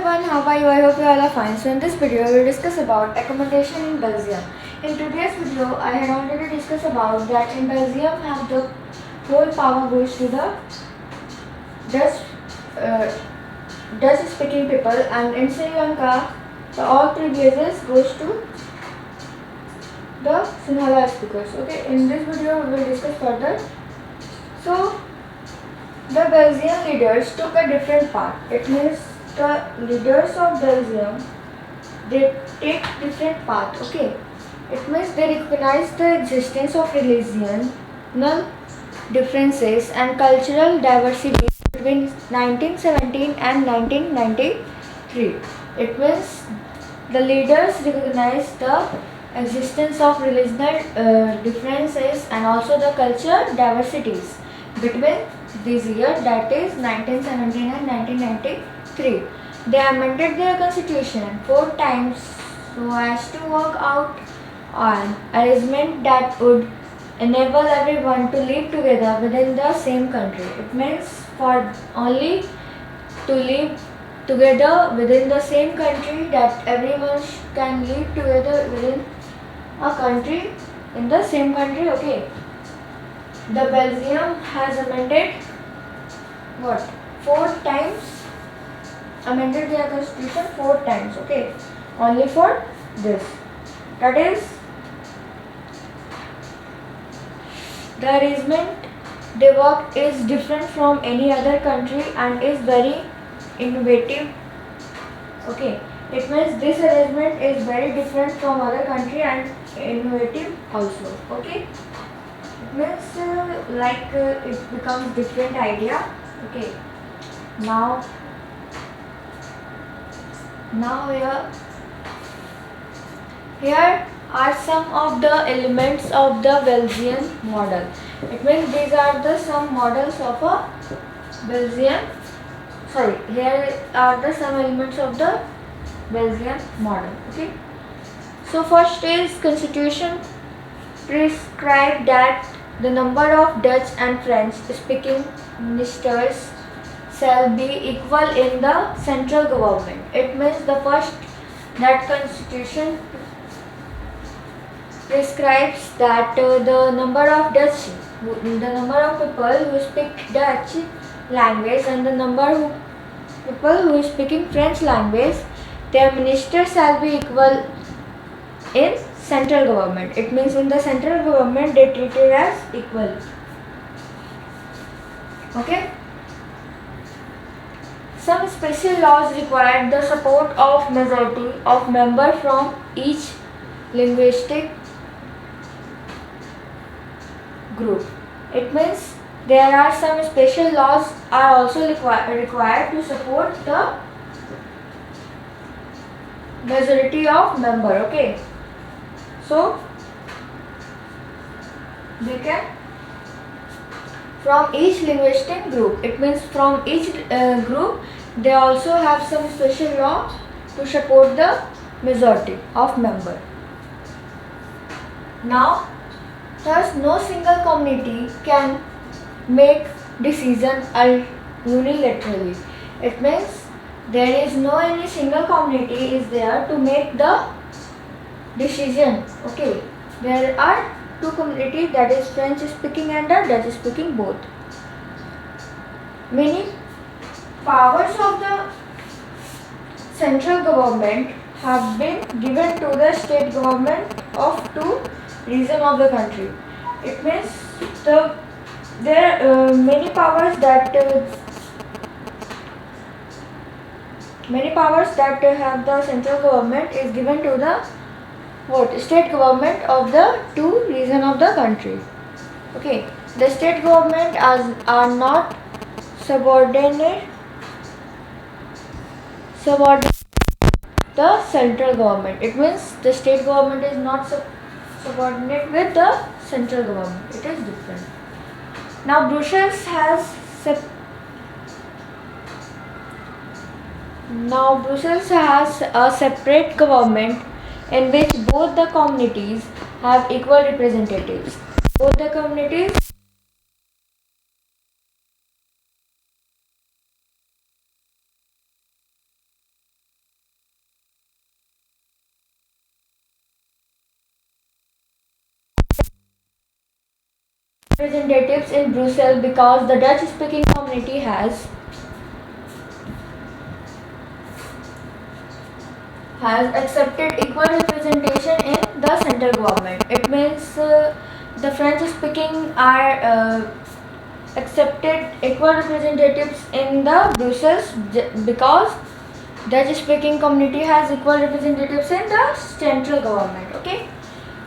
everyone, how are you? I hope you all are fine. So in this video, we will discuss about accommodation in Belgium. In today's video, I had already discussed about that in Belgium, have the whole power goes to the Dutch speaking people, and in Sri Lanka, all privileges goes to the Sinhala speakers. Okay, in this video, we will discuss further. So the Belgian leaders took a different path. It means the leaders of Belgium, they take different path. Okay, it means they recognize the existence of religion, differences and cultural diversity between 1917 and 1993. It means the leaders recognize the existence of regional differences and also the cultural diversities between these years, that is 1917 and 1993. They amended their constitution 4 times so as to work out an arrangement that would enable everyone to live together within the same country. It means for only to live together within the same country, that everyone can live together within a country, in the same country. Okay, the Belgium has amended 4 times, amended their constitution 4 times. Okay, only for this, that is the arrangement they work is different from any other country and is very innovative. Okay, it means this arrangement is very different from other country and innovative also. Okay, it means it becomes different idea. Okay, now here are some of the elements of the Belgian model. It means these are the some models of a Belgian. Here are the some elements of the Belgian model. Okay, so first is constitution prescribe that the number of Dutch and French speaking ministers shall be equal in the central government. It means the first that constitution prescribes that the number of people who speak Dutch language and the number of people who is speaking French language, their ministers shall be equal in central government. It means in the central government they treated as equal. Okay. Some special laws require the support of majority of members from each linguistic group. It means there are some special laws are also required to support the majority of member. Okay, so they can from each linguistic group. It means from each group they also have some special law to support the majority of member. Now, thus no single community can make decision unilaterally. It means there is no any single community is there to make the decision. Okay, there are 2 communities, that is French speaking and the Dutch speaking both. Many powers of the central government have been given to the state government of 2 regions of the country. It means there are many powers that have the central government is given to the state government of the 2 regions of the country. Okay, the state government are not subordinate the central government. It means the state government is not subordinate with the central government. It is different. Now Brussels has a separate government in which both the communities have equal representatives. Both the communities representatives in Brussels because the Dutch speaking community has accepted equal representation in the central government. It means the French speaking are accepted equal representatives in the Brussels because Dutch speaking community has equal representatives in the central government. Okay.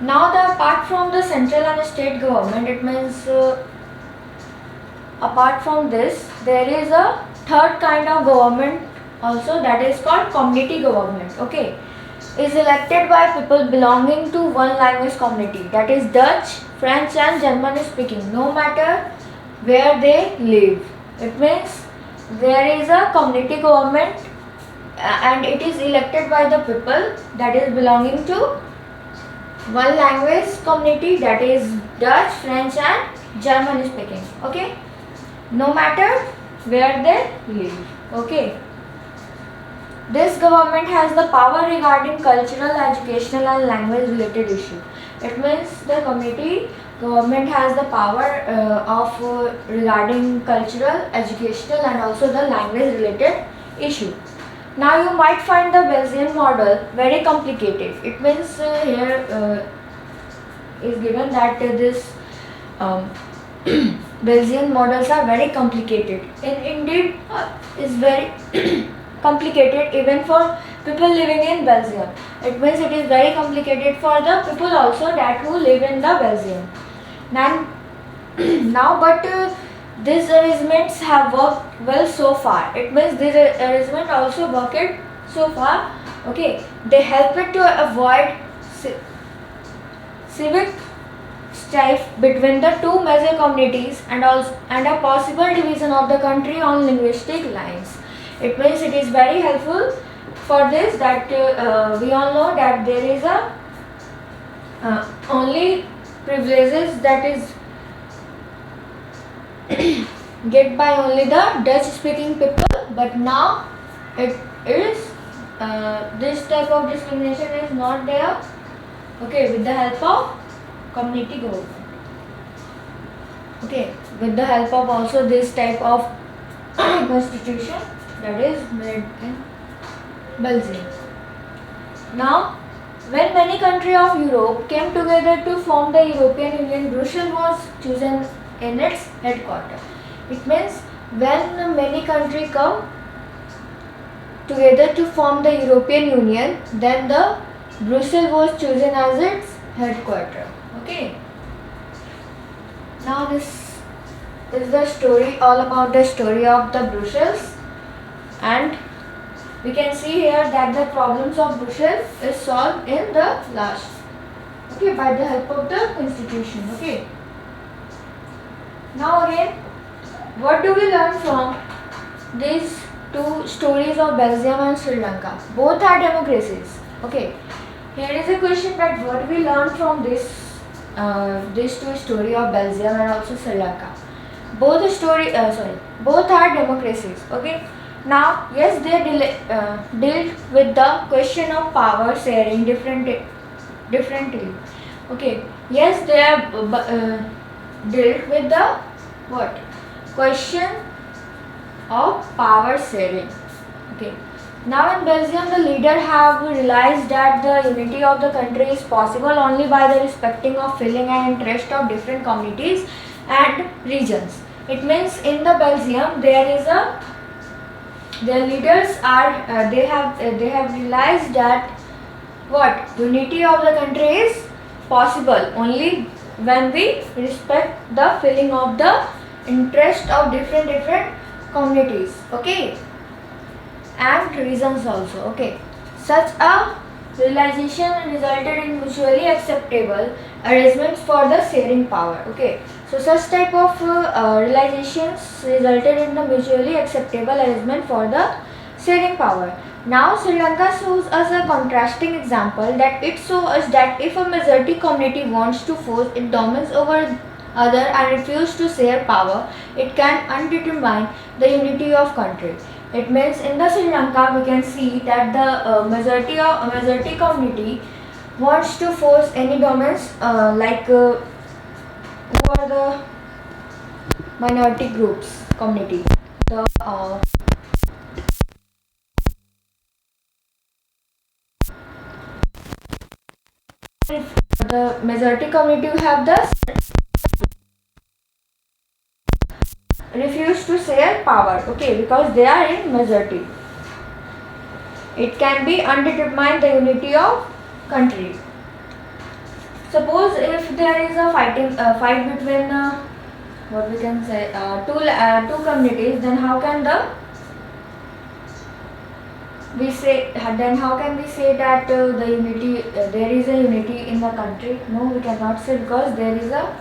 Now apart from the central and state government, it means apart from this there is a third kind of government also, that is called community government. Okay, is elected by people belonging to one language community, that is Dutch, French and German speaking, no matter where they live. It means there is a community government and it is elected by the people that is belonging to one language community, that is Dutch, French and German speaking. Okay, no matter where they live. Okay, this government has the power regarding cultural, educational and language related issue. It means the community government has the power of regarding cultural, educational and also the language related issue. Now you might find the Bayesian model very complicated. It means here is given that this Bayesian models are very complicated and indeed is very complicated even for people living in Belgium. It means it is very complicated for the people also that who live in the Belgium. Now but these arrangements have worked well so far. It means this arrangement also worked so far. Okay, they help it to avoid civic strife between the two major communities and a possible division of the country on linguistic lines. It means it is very helpful for this that we all know that there is a only privileges that is get by only the Dutch speaking people, but now it is this type of discrimination is not there. Okay, with the help of community government. Okay, with the help of also this type of constitution that is made in Belgium. Now, when many countries of Europe came together to form the European Union, Brussels was chosen in its headquarters. It means when many countries come together to form the European Union, then the Brussels was chosen as its headquarters. Okay. Now this is the story, all about the story of the Brussels, and we can see here that the problems of Brussels is solved in the last. Okay, by the help of the constitution. Okay. Now again, what do we learn from these two stories of Belgium and Sri Lanka? Both are democracies. Okay. Here is a question that what we learn from these two story of Belgium and also Sri Lanka. Both are democracies. Okay. Now, yes, they dealt with the question of power sharing differently. Okay. Yes, they have dealt with the what? Question of power sharing. Okay. Now in Belgium, the leader have realized that the unity of the country is possible only by the respecting of feeling and interest of different communities and regions. It means in the Belgium there is their leaders are they have realized that what unity of the country is possible only when we respect the feeling of the interest of different communities. Okay. And reasons also. Okay, such a realization resulted in mutually acceptable arrangements for the sharing power. Okay, so such type of realizations resulted in the mutually acceptable arrangement for the sharing power. Now Sri Lanka shows us a contrasting example that it shows us that if a majority community wants to force its dominance over other and refuse to share power, it can undermine the unity of country. It means in the Sri Lanka we can see that the majority community wants to force any dominance who are the minority groups community. The majority community have the refuse to share power, okay, because they are in majority. It can be undetermined the unity of country. Suppose if there is a fight between what we can say two communities, then how can we say that the unity there is a unity in the country? No, we cannot say, because there is a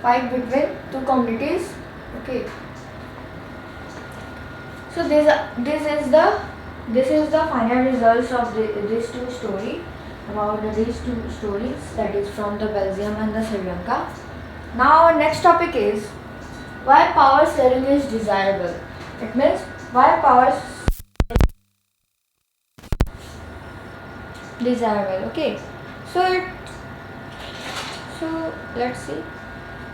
fight between two communities, okay. So this is the final results of these two stories, that is from the Belgium and the Sri Lanka. Now our next topic is why power sharing is desirable. It means why power desirable, okay. So let's see.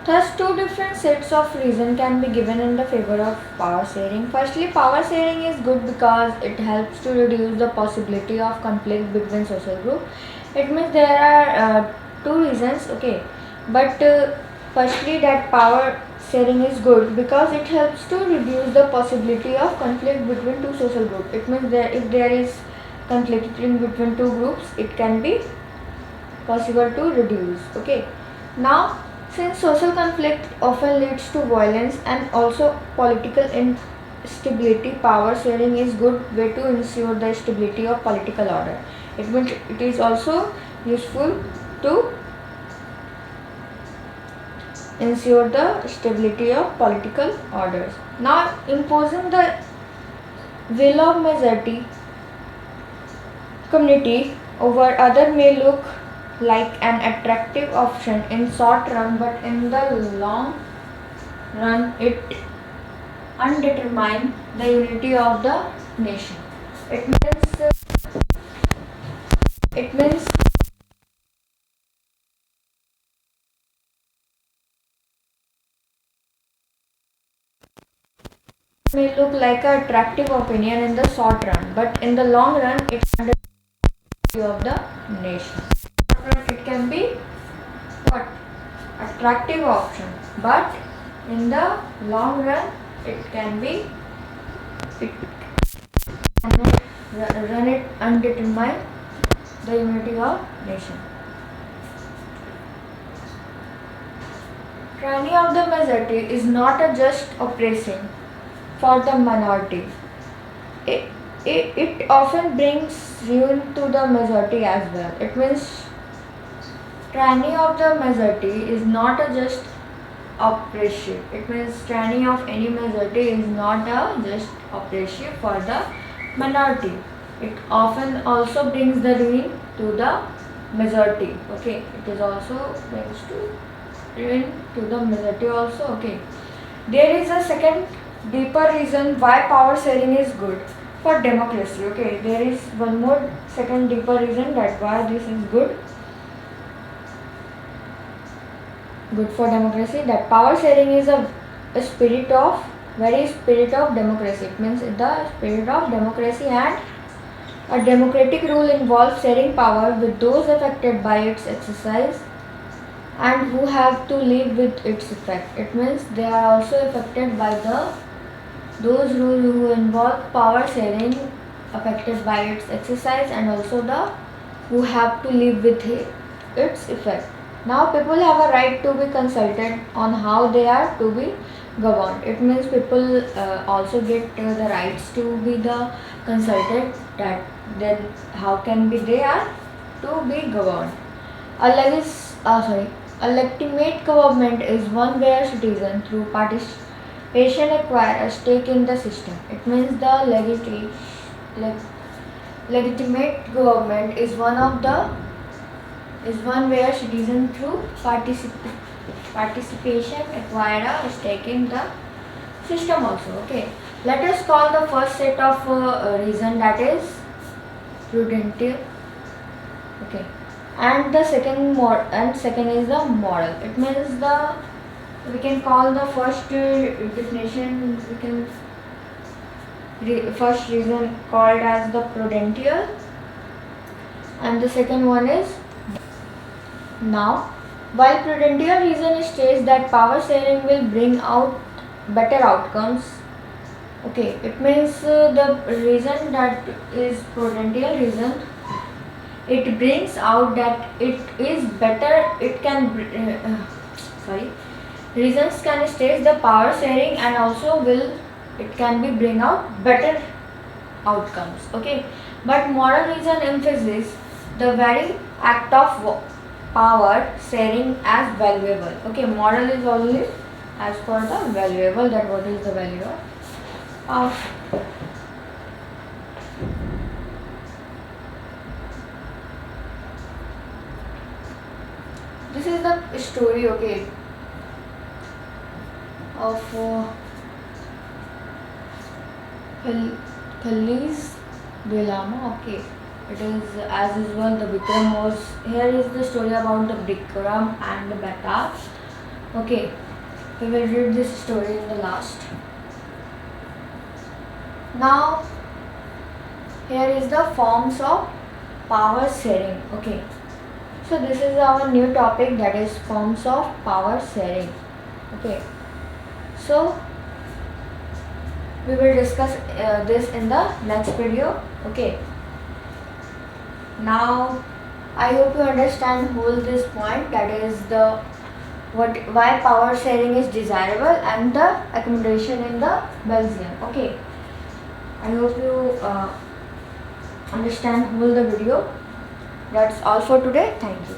Thus, two different sets of reasons can be given in the favor of power sharing. Firstly, power sharing is good because it helps to reduce the possibility of conflict between social groups. It means there are two reasons, okay. But firstly, that power sharing is good because it helps to reduce the possibility of conflict between two social groups. It means that if there is conflict between two groups, it can be possible to reduce, okay. Now, since social conflict often leads to violence and also political instability, power sharing is good way to ensure the stability of political order. It means it is also useful to ensure the stability of political orders. Now, imposing the will of majority community over other may look like an attractive option in short run, but in the long run it undermines the unity of the nation. It means may look like an attractive opinion in the short run, but in the long run it undermines the unity of the nation. It can be what? Attractive option, but in the long run it can run it undetermined the unity of nation. Tyranny of the majority is not a just oppressing for the minority. It often brings ruin to the majority as well. It means tyranny of the majority is not a just oppression. It means tyranny of any majority is not a just oppression for the minority. It often also brings the ruin to the majority. Okay, it is also brings to ruin to the majority also. Okay, there is a second deeper reason why power sharing is good for democracy. Okay, there is one more second deeper reason that why this is good for democracy, that power sharing is a spirit of democracy. It means the spirit of democracy, and a democratic rule involves sharing power with those affected by its exercise and who have to live with its effect. It means they are also affected by those rules who involve power sharing, affected by its exercise, and also the who have to live with its effect. Now people have a right to be consulted on how they are to be governed. It means people also get the rights to be the consulted, that then how can be they are to be governed. A legitimate government is one where citizens through participation acquire a stake in the system. It means the legitimate government is one where citizens through participation acquire a stake in the system also. Okay, let us call the first set of reason, that is prudential. Okay, and the second is the moral. It means the We can call the first definition, first reason called as the prudential, and the second one is now. While prudential reason states that power sharing will bring out better outcomes, okay, it means the reason that is prudential reason, it brings out that it is better, it can reasons can state the power sharing and also will it can be bring out better outcomes, okay. But moral reason emphasizes the very act of power sharing as valuable, okay. Moral is only as for the valuable, that what is the value of power. This is the story, okay, of Khalil's dilemma, okay. It is as usual the Vikram was, here is the story about the Vikram and the Beta, okay. We will read this story in the last. Now here is the forms of power sharing, okay. So this is our new topic, that is forms of power sharing, okay. So we will discuss this in the next video, okay. Now I hope you understand whole this point, that is the why power sharing is desirable and the accommodation in the Belgium, okay. I hope you understand whole the video. That's all for today. Thank you.